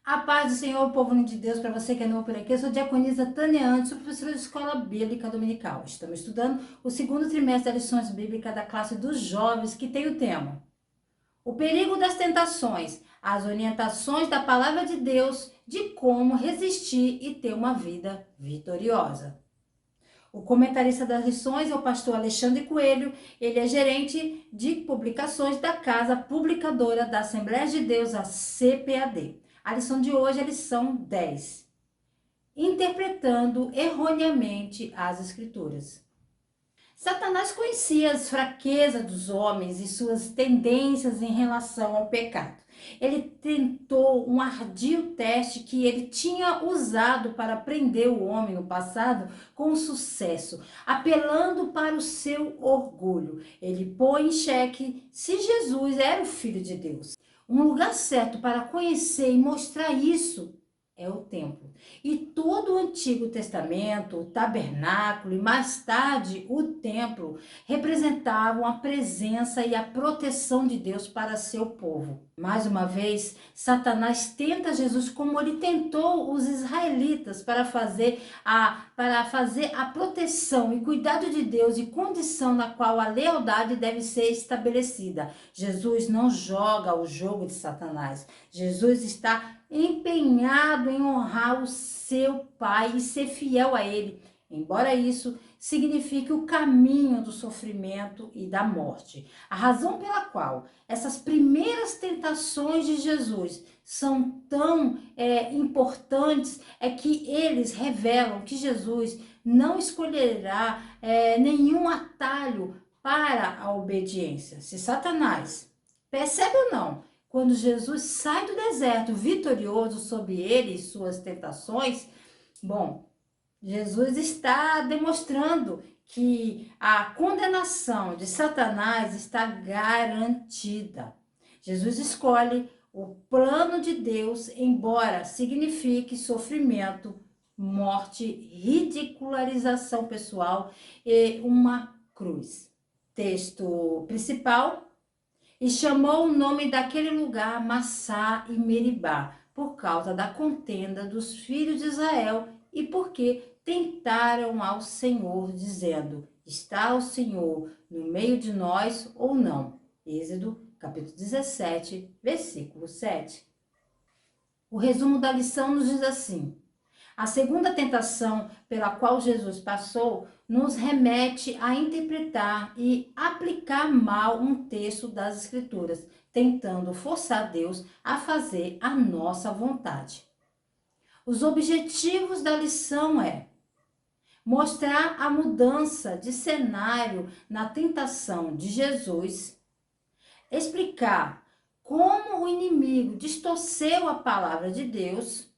A paz do Senhor, povo de Deus, para você que é novo por aqui. Eu sou a diaconisa Tânia Antes, sou professora de escola bíblica dominical. Estamos estudando o segundo trimestre das lições bíblicas da classe dos jovens, que tem o tema: o perigo das tentações, as orientações da palavra de Deus de como resistir e ter uma vida vitoriosa. O comentarista das lições é o pastor Alexandre Coelho. Ele é gerente de publicações da Casa Publicadora da Assembleia de Deus, a CPAD. A lição de hoje é a lição 10. Interpretando erroneamente as Escrituras. Satanás conhecia as fraquezas dos homens e suas tendências em relação ao pecado. Ele tentou um ardio teste que ele tinha usado para prender o homem no passado com sucesso, apelando para o seu orgulho. Ele põe em xeque se Jesus era o Filho de Deus. Um lugar certo para conhecer e mostrar isso é o templo. E todo o Antigo Testamento, o tabernáculo e mais tarde o templo representavam a presença e a proteção de Deus para seu povo. Mais uma vez, Satanás tenta Jesus como ele tentou os israelitas para fazer a proteção e cuidado de Deus e condição na qual a lealdade deve ser estabelecida. Jesus não joga o jogo de Satanás. Jesus está empenhado em honrar o seu pai e ser fiel a ele, embora isso signifique o caminho do sofrimento e da morte. A razão pela qual essas primeiras tentações de Jesus são tão importantes é que eles revelam que Jesus não escolherá nenhum atalho para a obediência. Se Satanás, percebe ou não, quando Jesus sai do deserto vitorioso sobre ele e suas tentações, bom, Jesus está demonstrando que a condenação de Satanás está garantida. Jesus escolhe o plano de Deus, embora signifique sofrimento, morte, ridicularização pessoal e uma cruz. Texto principal: e chamou o nome daquele lugar Massá e Meribá, por causa da contenda dos filhos de Israel e porque tentaram ao Senhor, dizendo: está o Senhor no meio de nós ou não? Êxodo, capítulo 17, versículo 7. O resumo da lição nos diz assim: a segunda tentação pela qual Jesus passou nos remete a interpretar e aplicar mal um texto das Escrituras, tentando forçar Deus a fazer a nossa vontade. Os objetivos da lição é mostrar a mudança de cenário na tentação de Jesus, explicar como o inimigo distorceu a palavra de Deus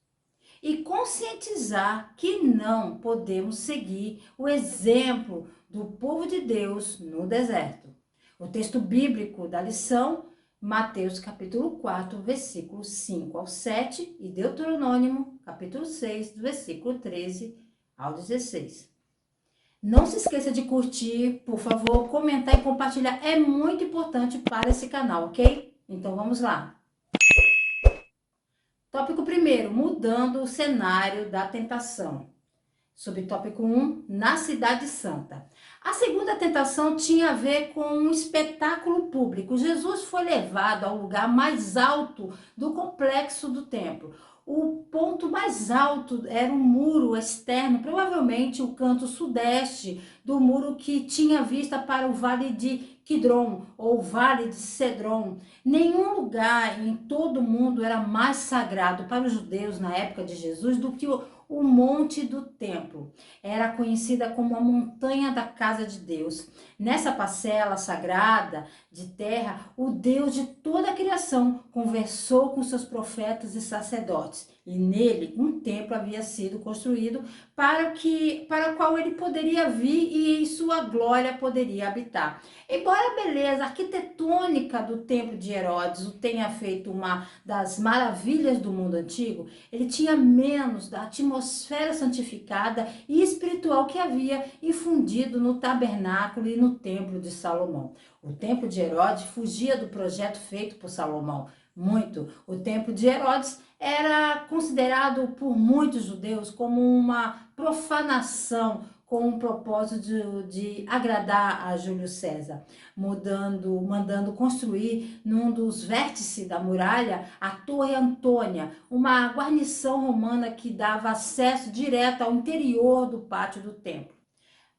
e conscientizar que não podemos seguir o exemplo do povo de Deus no deserto. O texto bíblico da lição: Mateus capítulo 4, versículos 5 ao 7 e Deuteronômio capítulo 6, do versículo 13 ao 16. Não se esqueça de curtir, por favor, comentar e compartilhar. É muito importante para esse canal, ok? Então vamos lá. Tópico 1, mudando o cenário da tentação. Subtópico 1, na Cidade Santa. A segunda tentação tinha a ver com um espetáculo público. Jesus foi levado ao lugar mais alto do complexo do templo. O ponto mais alto era um muro externo, provavelmente o canto sudeste do muro que tinha vista para o Vale de Quidron ou Vale de Cedron. Nenhum lugar em todo o mundo era mais sagrado para os judeus na época de Jesus do que o Monte do Templo. Era conhecida como a montanha da casa de Deus. Nessa parcela sagrada de terra, o Deus de toda a criação conversou com seus profetas e sacerdotes. E nele um templo havia sido construído para o qual ele poderia vir e em sua glória poderia habitar. Embora a beleza arquitetônica do templo de Herodes o tenha feito uma das maravilhas do mundo antigo, ele tinha menos da atmosfera santificada e espiritual que havia infundido no tabernáculo e no templo de Salomão. O templo de Herodes fugia do projeto feito por Salomão, Muito. O templo de Herodes era considerado por muitos judeus como uma profanação com o propósito de agradar a Júlio César, mandando construir num dos vértices da muralha a Torre Antônia, uma guarnição romana que dava acesso direto ao interior do pátio do templo.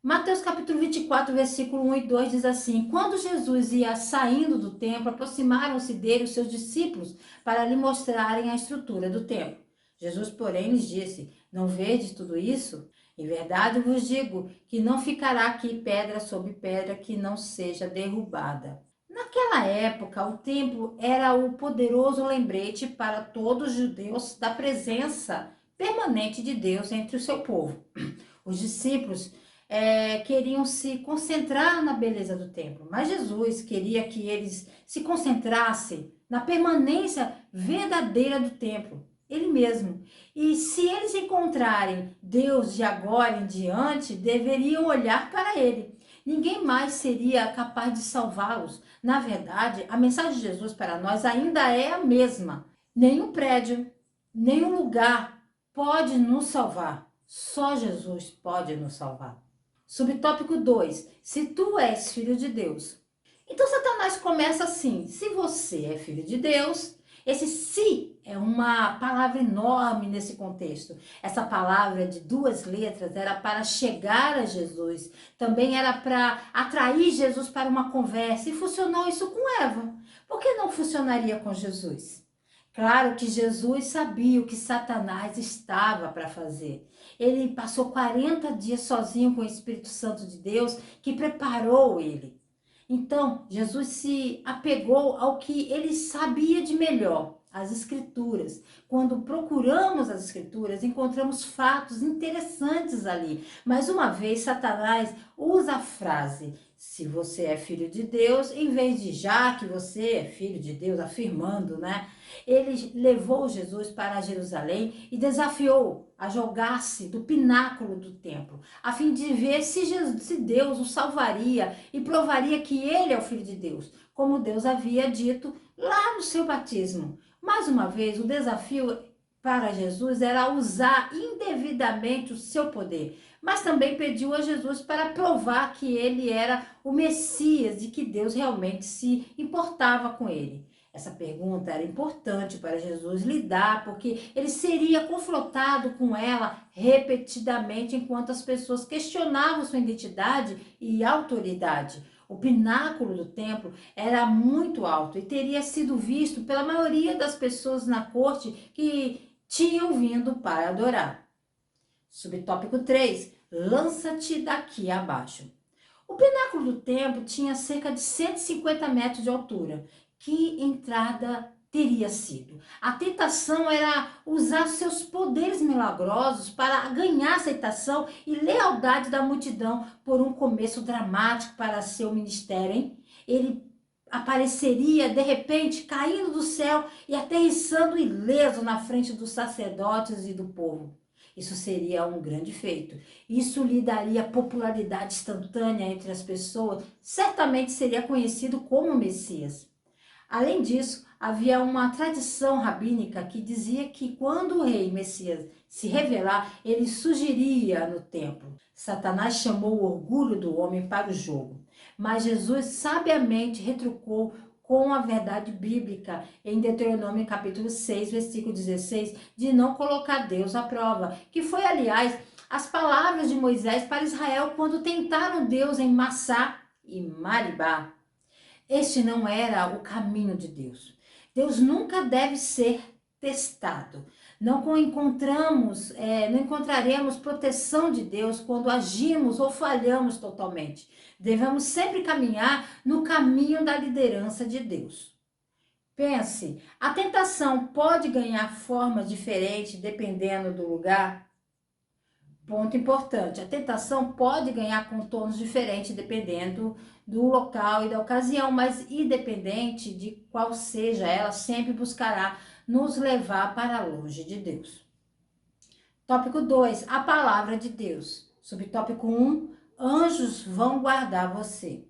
Mateus capítulo 24, versículo 1 e 2 diz assim: Quando Jesus ia saindo do templo, aproximaram-se dele os seus discípulos para lhe mostrarem a estrutura do templo. Jesus, porém, lhes disse: Não vedes tudo isso? Em verdade vos digo que não ficará aqui pedra sobre pedra que não seja derrubada. Naquela época, o templo era o poderoso lembrete para todos os judeus da presença permanente de Deus entre o seu povo. Os discípulos queriam se concentrar na beleza do templo, mas Jesus queria que eles se concentrassem na permanência verdadeira do templo, ele mesmo. E se eles encontrarem Deus de agora em diante, deveriam olhar para ele. Ninguém mais seria capaz de salvá-los. Na verdade, a mensagem de Jesus para nós ainda é a mesma. Nenhum prédio, nenhum lugar pode nos salvar. Só Jesus pode nos salvar. Subtópico 2. Se tu és filho de Deus. Então Satanás começa assim: se você é filho de Deus, esse se é uma palavra enorme nesse contexto. Essa palavra de duas letras era para chegar a Jesus. Também era para atrair Jesus para uma conversa. E funcionou isso com Eva. Por que não funcionaria com Jesus? Claro que Jesus sabia o que Satanás estava para fazer. Ele passou 40 dias sozinho com o Espírito Santo de Deus, que preparou ele. Então, Jesus se apegou ao que ele sabia de melhor, as Escrituras. Quando procuramos as Escrituras, encontramos fatos interessantes ali. Mais uma vez, Satanás usa a frase: se você é filho de Deus, em vez de já que você é filho de Deus, afirmando, né? Ele levou Jesus para Jerusalém e desafiou a jogar-se do pináculo do templo, a fim de ver se Deus o salvaria e provaria que ele é o Filho de Deus, como Deus havia dito lá no seu batismo. Mais uma vez, o desafio para Jesus era usar indevidamente o seu poder, mas também pediu a Jesus para provar que ele era o Messias e que Deus realmente se importava com ele. Essa pergunta era importante para Jesus lidar, porque ele seria confrontado com ela repetidamente enquanto as pessoas questionavam sua identidade e autoridade. O pináculo do templo era muito alto e teria sido visto pela maioria das pessoas na corte que tinham vindo para adorar. Subtópico 3. Lança-te daqui abaixo. O pináculo do templo tinha cerca de 150 metros de altura. Que entrada teria sido? A tentação era usar seus poderes milagrosos para ganhar aceitação e lealdade da multidão por um começo dramático para seu ministério, hein? Ele apareceria de repente caindo do céu e aterrissando ileso na frente dos sacerdotes e do povo. Isso seria um grande feito. Isso lhe daria popularidade instantânea entre as pessoas. Certamente seria conhecido como Messias. Além disso, havia uma tradição rabínica que dizia que quando o rei Messias se revelar, ele surgiria no templo. Satanás chamou o orgulho do homem para o jogo, mas Jesus sabiamente retrucou com a verdade bíblica em Deuteronômio capítulo 6, versículo 16, de não colocar Deus à prova, que foi, aliás, as palavras de Moisés para Israel quando tentaram Deus em Massá e Maribá. Este não era o caminho de Deus. Deus nunca deve ser testado. Não encontraremos proteção de Deus quando agimos ou falhamos totalmente. Devemos sempre caminhar no caminho da liderança de Deus. Pense, a tentação pode ganhar formas diferentes dependendo do lugar? Ponto importante, a tentação pode ganhar contornos diferentes dependendo do local e da ocasião, mas independente de qual seja, ela sempre buscará nos levar para longe de Deus. Tópico 2, a palavra de Deus. Subtópico 1, anjos vão guardar você.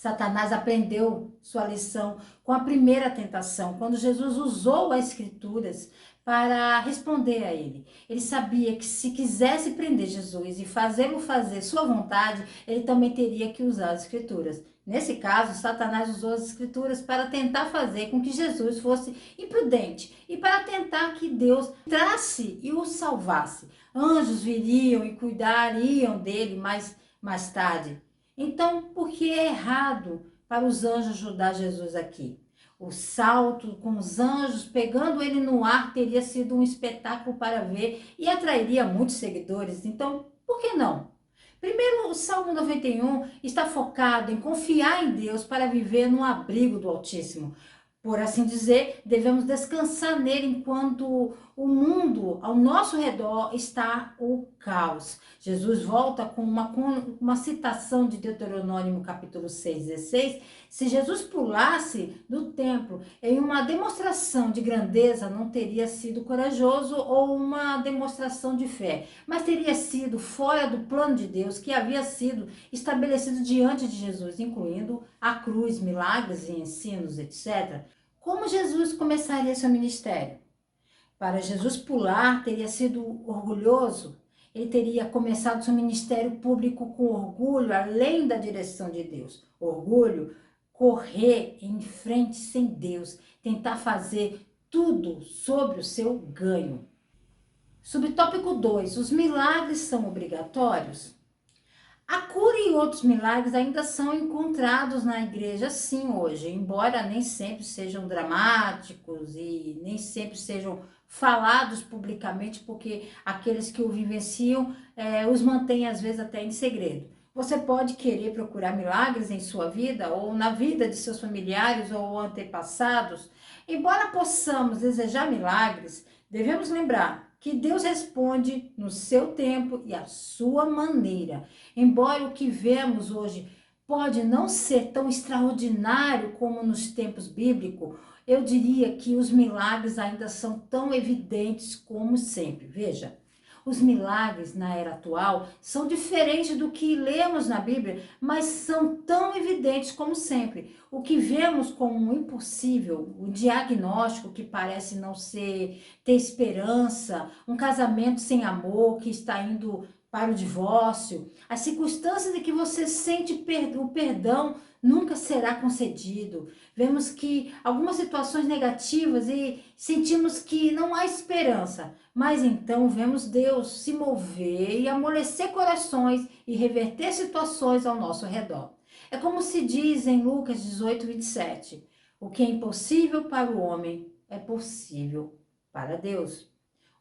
Satanás aprendeu sua lição com a primeira tentação, quando Jesus usou as escrituras para responder a ele. Ele sabia que se quisesse prender Jesus e fazê-lo fazer sua vontade, ele também teria que usar as escrituras. Nesse caso, Satanás usou as escrituras para tentar fazer com que Jesus fosse imprudente e para tentar que Deus entrasse e o salvasse. Anjos viriam e cuidariam dele mais tarde. Então, por que é errado para os anjos ajudar Jesus aqui? O salto com os anjos pegando ele no ar teria sido um espetáculo para ver e atrairia muitos seguidores. Então, por que não? Primeiro, o Salmo 91 está focado em confiar em Deus para viver no abrigo do Altíssimo. Por assim dizer, devemos descansar nele enquanto o mundo ao nosso redor está o caos. Jesus volta com uma citação de Deuteronômio capítulo 6, 16. Se Jesus pulasse do templo em uma demonstração de grandeza, não teria sido corajoso ou uma demonstração de fé, mas teria sido fora do plano de Deus que havia sido estabelecido diante de Jesus, incluindo a cruz, milagres e ensinos, etc. Como Jesus começaria seu ministério? Para Jesus pular, teria sido orgulhoso. Ele teria começado seu ministério público com orgulho, além da direção de Deus. Orgulho, correr em frente sem Deus, tentar fazer tudo sobre o seu ganho. Subtópico 2. Os milagres são obrigatórios? A cura e outros milagres ainda são encontrados na igreja, sim, hoje, embora nem sempre sejam dramáticos e nem sempre sejam falados publicamente, porque aqueles que o vivenciam os mantêm, às vezes, até em segredo. Você pode querer procurar milagres em sua vida ou na vida de seus familiares ou antepassados. Embora possamos desejar milagres, devemos lembrar que Deus responde no seu tempo e à sua maneira. Embora o que vemos hoje pode não ser tão extraordinário como nos tempos bíblicos, eu diria que os milagres ainda são tão evidentes como sempre. Veja, os milagres na era atual são diferentes do que lemos na Bíblia, mas são tão evidentes como sempre. O que vemos como impossível, o diagnóstico que parece não ter esperança, um casamento sem amor que está indo para o divórcio, as circunstâncias em que você sente o perdão nunca será concedido. Vemos que algumas situações negativas e sentimos que não há esperança, mas então vemos Deus se mover e amolecer corações e reverter situações ao nosso redor. É como se diz em Lucas 18, 27, o que é impossível para o homem é possível para Deus.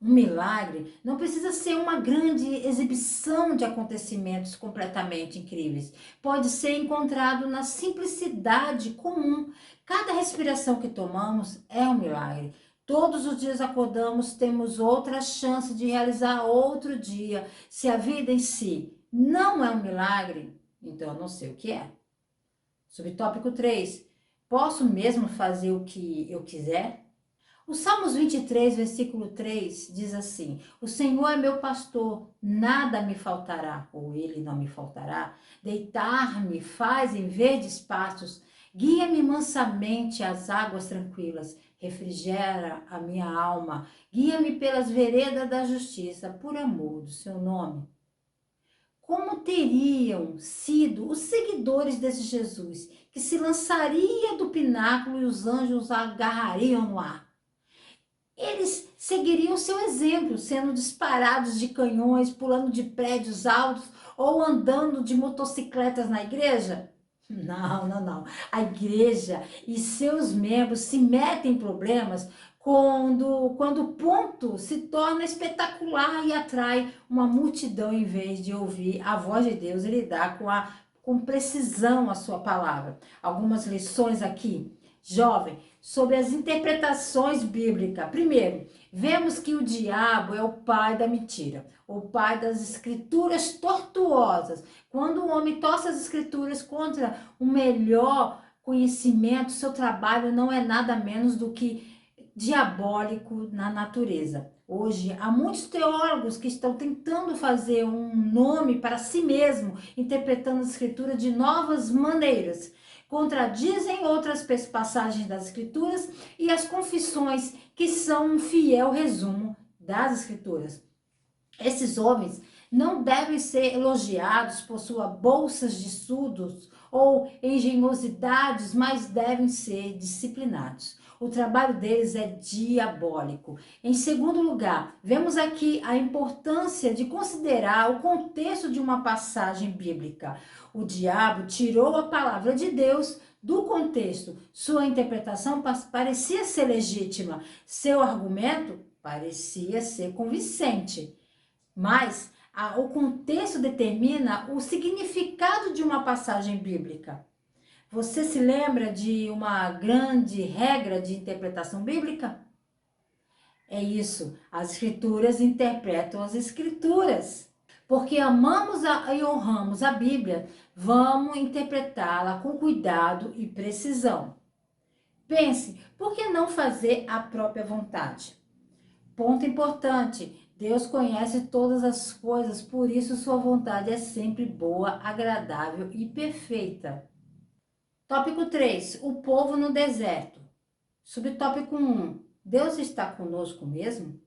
Um milagre não precisa ser uma grande exibição de acontecimentos completamente incríveis. Pode ser encontrado na simplicidade comum. Cada respiração que tomamos é um milagre. Todos os dias acordamos, temos outra chance de realizar outro dia. Se a vida em si não é um milagre, então eu não sei o que é. Subtópico 3. Posso mesmo fazer o que eu quiser? O Salmos 23, versículo 3 diz assim: o Senhor é meu pastor, nada me faltará, ou ele não me faltará. Deitar-me faz em verdes pastos, guia-me mansamente às águas tranquilas, refrigera a minha alma, guia-me pelas veredas da justiça, por amor do seu nome. Como teriam sido os seguidores desse Jesus, que se lançaria do pináculo e os anjos agarrariam no ar? Eles seguiriam seu exemplo, sendo disparados de canhões, pulando de prédios altos ou andando de motocicletas na igreja? Não, não, não. A igreja e seus membros se metem em problemas quando o ponto se torna espetacular e atrai uma multidão em vez de ouvir a voz de Deus e lidar com precisão a sua palavra. Algumas lições aqui. Jovem, sobre as interpretações bíblicas. Primeiro, vemos que o diabo é o pai da mentira, o pai das escrituras tortuosas. Quando o homem torce as escrituras contra o melhor conhecimento, seu trabalho não é nada menos do que diabólico na natureza. Hoje, há muitos teólogos que estão tentando fazer um nome para si mesmo, interpretando a escritura de novas maneiras. contradizem outras passagens das Escrituras e as confissões, que são um fiel resumo das Escrituras. Esses homens não devem ser elogiados por suas bolsas de estudos ou engenhosidades, mas devem ser disciplinados. O trabalho deles é diabólico. Em segundo lugar, vemos aqui a importância de considerar o contexto de uma passagem bíblica. O diabo tirou a palavra de Deus do contexto. Sua interpretação parecia ser legítima. Seu argumento parecia ser convincente. Mas o contexto determina o significado de uma passagem bíblica. Você se lembra de uma grande regra de interpretação bíblica? É isso, as Escrituras interpretam as Escrituras. Porque amamos e honramos a Bíblia, vamos interpretá-la com cuidado e precisão. Pense, por que não fazer a própria vontade? Ponto importante, Deus conhece todas as coisas, por isso sua vontade é sempre boa, agradável e perfeita. Tópico 3, o povo no deserto. Subtópico 1, Deus está conosco mesmo?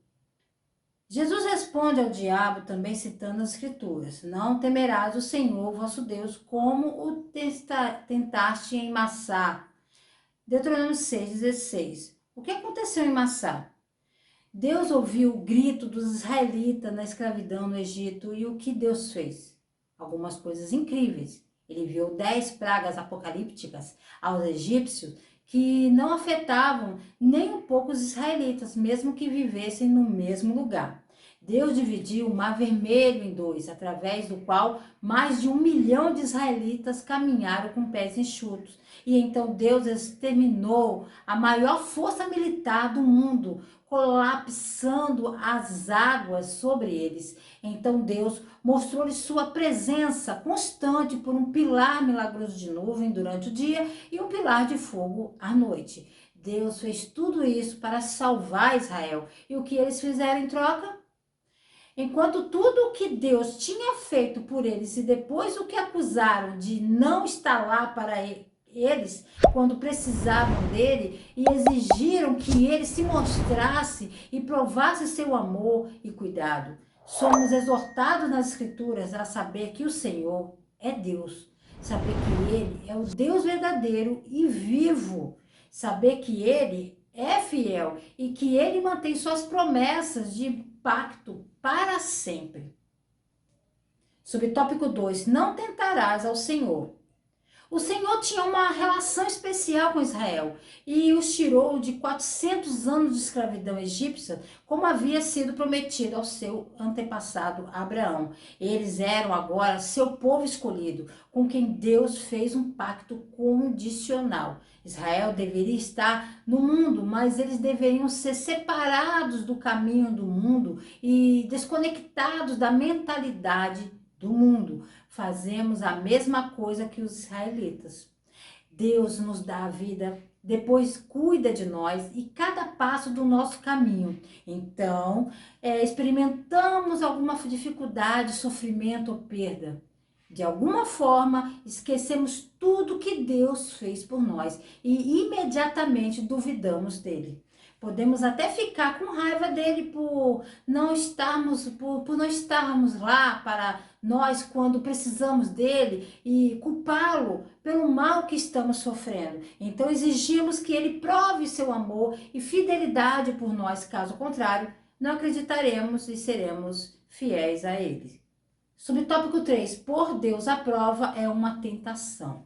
Jesus responde ao diabo também citando as Escrituras. Não temerás o Senhor vosso Deus como o tentaste em Massá. Deuteronômio 6,16. O que aconteceu em Massá? Deus ouviu o grito dos israelitas na escravidão no Egito e o que Deus fez? Algumas coisas incríveis. Ele enviou 10 pragas apocalípticas aos egípcios que não afetavam nem um pouco os israelitas, mesmo que vivessem no mesmo lugar. Deus dividiu o Mar Vermelho em dois, através do qual mais de 1 milhão de israelitas caminharam com pés enxutos. E então Deus exterminou a maior força militar do mundo, colapsando as águas sobre eles. Então Deus mostrou-lhes sua presença constante por um pilar milagroso de nuvem durante o dia e um pilar de fogo à noite. Deus fez tudo isso para salvar Israel. E o que eles fizeram em troca? Enquanto tudo o que Deus tinha feito por eles e depois o que acusaram de não estar lá para eles, quando precisavam dele e exigiram que ele se mostrasse e provasse seu amor e cuidado. Somos exortados nas Escrituras a saber que o Senhor é Deus, saber que ele é o Deus verdadeiro e vivo, saber que ele é fiel e que ele mantém suas promessas de pacto para sempre. Subtópico 2, não tentarás ao Senhor. O Senhor tinha uma relação especial com Israel e os tirou de 400 anos de escravidão egípcia, como havia sido prometido ao seu antepassado Abraão. Eles eram agora seu povo escolhido, com quem Deus fez um pacto condicional. Israel deveria estar no mundo, mas eles deveriam ser separados do caminho do mundo e desconectados da mentalidade do mundo. Fazemos a mesma coisa que os israelitas. Deus nos dá a vida, depois cuida de nós e cada passo do nosso caminho. Então, experimentamos alguma dificuldade, sofrimento ou perda. De alguma forma, esquecemos tudo que Deus fez por nós e imediatamente duvidamos dele. Podemos até ficar com raiva dele por não estarmos lá para nós quando precisamos dele e culpá-lo pelo mal que estamos sofrendo. Então exigimos que ele prove seu amor e fidelidade por nós, caso contrário, não acreditaremos e seremos fiéis a ele. Subtópico 3, por Deus a prova é uma tentação.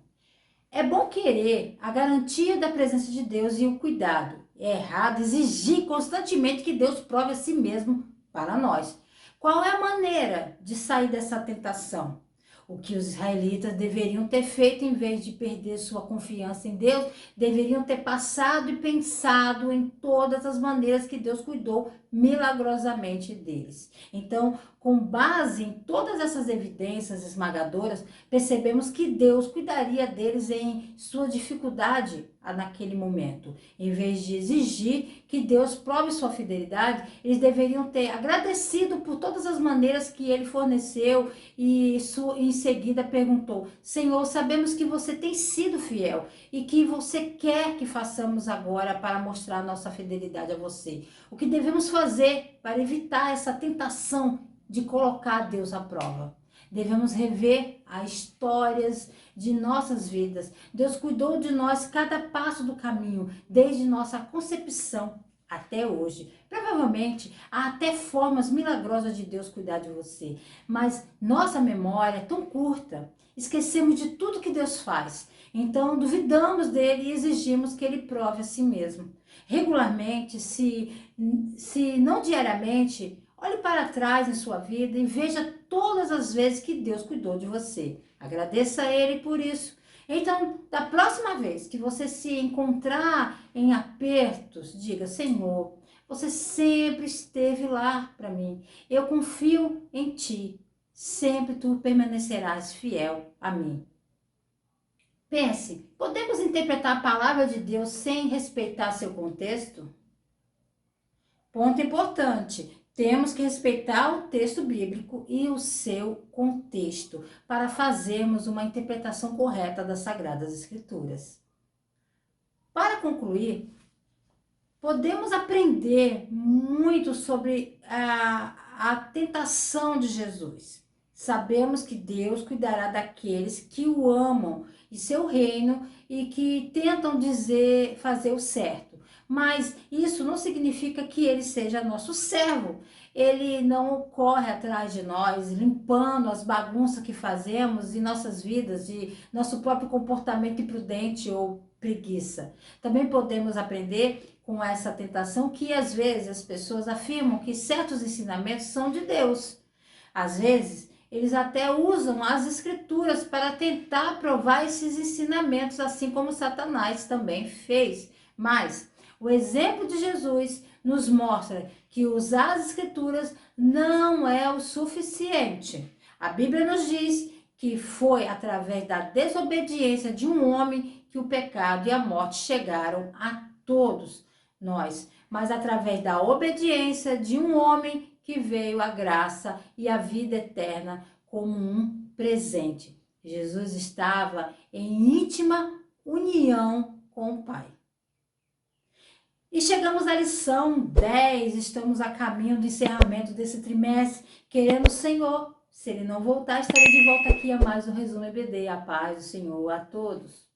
É bom querer a garantia da presença de Deus e o cuidado. É errado exigir constantemente que Deus prove a si mesmo para nós. Qual é a maneira de sair dessa tentação? O que os israelitas deveriam ter feito em vez de perder sua confiança em Deus, deveriam ter passado e pensado em todas as maneiras que Deus cuidou milagrosamente deles. Então, com base em todas essas evidências esmagadoras, percebemos que Deus cuidaria deles em sua dificuldade naquele momento. Em vez de exigir que Deus prove sua fidelidade, eles deveriam ter agradecido por todas as maneiras que ele forneceu e em seguida perguntou: Senhor, sabemos que você tem sido fiel e que você quer que façamos agora para mostrar nossa fidelidade a você. O que devemos fazer para evitar essa tentação de colocar Deus à prova? Devemos rever as histórias de nossas vidas. Deus cuidou de nós cada passo do caminho, desde nossa concepção até hoje. Provavelmente há até formas milagrosas de Deus cuidar de você, mas nossa memória é tão curta, esquecemos de tudo que Deus faz. Então duvidamos dele e exigimos que ele prove a si mesmo. Regularmente, se não diariamente, olhe para trás em sua vida e veja todas as vezes que Deus cuidou de você. Agradeça a Ele por isso. Então, da próxima vez que você se encontrar em apertos, diga: Senhor, você sempre esteve lá para mim. Eu confio em Ti. Sempre Tu permanecerás fiel a mim. Pense, podemos interpretar a palavra de Deus sem respeitar seu contexto? Ponto importante. Temos que respeitar o texto bíblico e o seu contexto para fazermos uma interpretação correta das Sagradas Escrituras. Para concluir, podemos aprender muito sobre a tentação de Jesus. Sabemos que Deus cuidará daqueles que o amam e seu reino e que tentam fazer o certo. Mas isso não significa que ele seja nosso servo. Ele não corre atrás de nós, limpando as bagunças que fazemos em nossas vidas, de nosso próprio comportamento imprudente ou preguiça. Também podemos aprender com essa tentação que às vezes as pessoas afirmam que certos ensinamentos são de Deus. Às vezes, eles até usam as escrituras para tentar provar esses ensinamentos, assim como Satanás também fez. Mas o exemplo de Jesus nos mostra que usar as escrituras não é o suficiente. A Bíblia nos diz que foi através da desobediência de um homem que o pecado e a morte chegaram a todos nós, mas através da obediência de um homem que veio a graça e a vida eterna como um presente. Jesus estava em íntima união com o Pai. E chegamos à lição 10, estamos a caminho do encerramento desse trimestre, querendo o Senhor. Se Ele não voltar, estarei de volta aqui a mais um Resumo EBD. A paz do Senhor a todos.